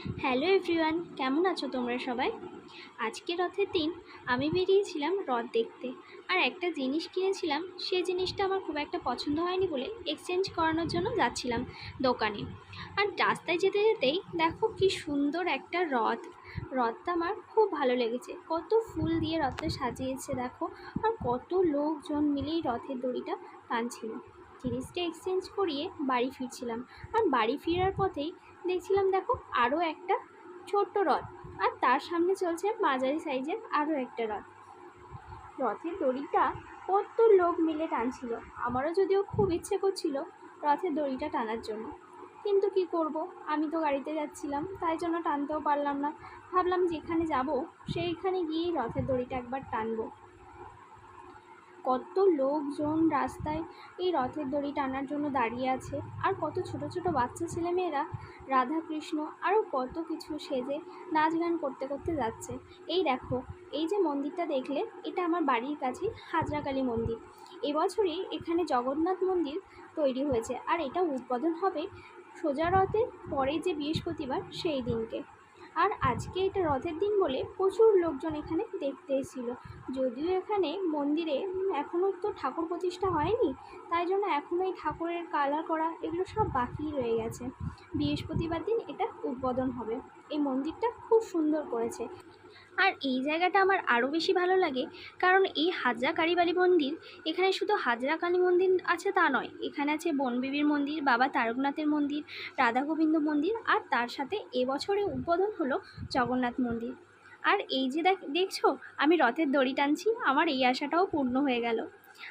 Hello everyone, কেমন আছো তোমরা সবাই? আজকে রথের দিন আমি বেরিয়েছিলাম রথ দেখতে। আর একটা জিনিস কিনেছিলাম, সেই জিনিসটা আমার খুব একটা পছন্দ হয়নি বলে এক্সচেঞ্জ করানোর জন্য যাচ্ছিলাম দোকানে। আর রাস্তায় যেতে যেতেই দেখো কি সুন্দর একটা রথ। রথটা আমার খুব ভালো লেগেছে, কত ফুল দিয়ে রথটা সাজিয়েছে দেখো। আর কত লোকজন মিলেই রথের দড়িটা টানছিল। জিনিসটা এক্সচেঞ্জ করিয়ে বাড়ি ফিরছিলাম। আর বাড়ি ফেরার পথেই দেখছিলাম দেখো আরও একটা ছোট্ট রথ, আর তার সামনে চলছে মাঝারি সাইজের আরও একটা রথ। রথের দড়িটা কত লোক মিলে টানছিল। আমারও যদিও খুব ইচ্ছে করছিল রথের দড়িটা টানার জন্য, কিন্তু কি করব, আমি তো গাড়িতে যাচ্ছিলাম, তাই জন্য টানতেও পারলাম না। ভাবলাম যেখানে যাব সেইখানে গিয়েই রথের দড়িটা একবার টানবো। কত লোকজন রাস্তায় এই রথের দড়ি টানার জন্য দাঁড়িয়ে আছে। আর কত ছোট ছোট বাচ্চা ছেলেমেয়েরা রাধা কৃষ্ণ আরও কত কিছু সেজে নাচ গান করতে করতে যাচ্ছে। এই দেখো, এই যে মন্দিরটা দেখলে, এটা আমার বাড়ির কাছে হাজরাকালী মন্দির। এবছরই এখানে জগন্নাথ মন্দির তৈরি হয়েছে, আর এটা উদ্বোধন হবে সোজা রথের পরে যে বৃহস্পতিবার সেই দিনকে। আর আজকে এটা রথের দিন বলে প্রচুর লোকজন এখানে দেখতে এসেছিল। যদিও এখানে মন্দিরে এখনও তো ঠাকুর প্রতিষ্ঠা হয়নি, তাই জন্য এখনও এই ঠাকুরের কালার করা এগুলো সব বাকি রয়ে গেছে। বৃহস্পতিবার দিন এটা উদ্বোধন হবে। এই মন্দিরটা খুব সুন্দর করেছে। আর এই জায়গাটা আমার আরও বেশি ভালো লাগে, কারণ এই হাজরা কালীবাড়ি মন্দির, এখানে শুধু হাজরা কালী মন্দির আছে তা নয়, এখানে আছে বনবিবির মন্দির, বাবা তারকনাথের মন্দির, রাধা গোবিন্দ মন্দির, আর তার সাথে এবছরে উদ্বোধন হলো জগন্নাথ মন্দির। আর এই যে দেখছো আমি রথের দড়ি টানছি, আমার এই আশাটাও পূর্ণ হয়ে গেল।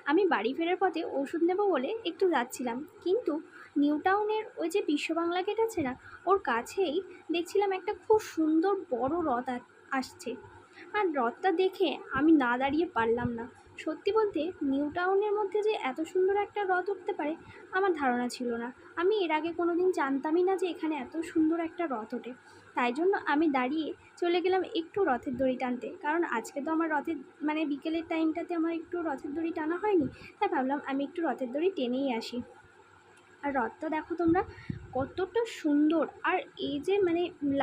আমি বাড়ি ফেরার পথে ওষুধ নেব বলে একটু যাচ্ছিলাম, কিন্তু নিউ টাউনের ওই যে বিশ্ব বাংলা গেট আছে না, ওর কাছেই দেখছিলাম একটা খুব সুন্দর বড় রথ আসছে। আর রথটা দেখে আমি না দাঁড়িয়ে পারলাম না। সত্যি বলতে নিউ টাউনের মধ্যে যে এত সুন্দর একটা রথ উঠতে পারে আমার ধারণা ছিল না। আমি এর আগে কোনো দিন জানতামই না যে এখানে এত সুন্দর একটা রথ ওঠে। তাই জন্য আমি দাঁড়িয়ে চলে গেলাম একটু রথের দড়ি টানতে, কারণ আজকে তো আমার রথের বিকেলের টাইমটাতে আমার একটু রথের দড়ি টানা হয়নি, তাই ভাবলাম আমি একটু রথের দড়ি টেনেই আসি। আর রথটা দেখো তোমরা কতটা সুন্দর। আর এই যে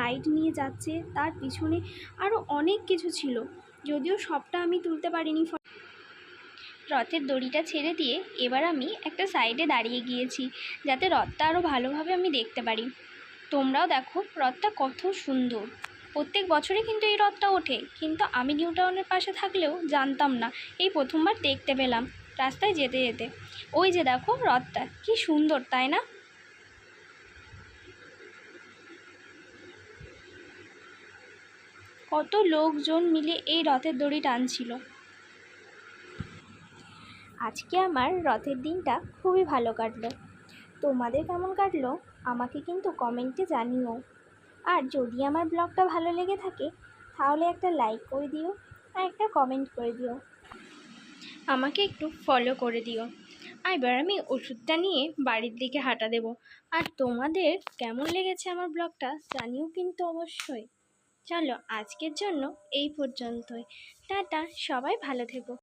লাইট নিয়ে যাচ্ছে, তার পিছনে আরও অনেক কিছু ছিল, যদিও সবটা আমি তুলতে পারিনি। রথের দড়িটা ছেড়ে দিয়ে এবার আমি একটা সাইডে দাঁড়িয়ে গিয়েছি, যাতে রথটা আরও ভালোভাবে আমি দেখতে পারি। তোমরাও দেখো রথটা কত সুন্দর। প্রত্যেক বছরই কিন্তু এই রথটা ওঠে, কিন্তু আমি নিউ টাউনের পাশে থাকলেও জানতাম না। এই প্রথমবার দেখতে পেলাম রাস্তায় যেতে যেতে। ওই যে দেখো রথটা কি সুন্দর, তাই না? কত লোকজন মিলে এই রথের দড়ি টানছিল। আজকে আমার রথের দিনটা খুবই ভালো কাটলো। তোমাদের কেমন কাটলো আমাকে কিন্তু কমেন্টে জানিও। আর যদি আমার ব্লগটা ভালো লেগে থাকে তাহলে একটা লাইক করে দিও, আর একটা কমেন্ট করে দিও, আমাকে একটু ফলো করে দিও। আর এবার আমি ওষুধটা নিয়ে বাড়ির দিকে হাঁটা দেব। আর তোমাদের কেমন লেগেছে আমার ব্লগটা জানিও কিন্তু অবশ্যই। চলো আজকের জন্য এই পর্যন্তই। টাটা, সবাই ভালো থেকো।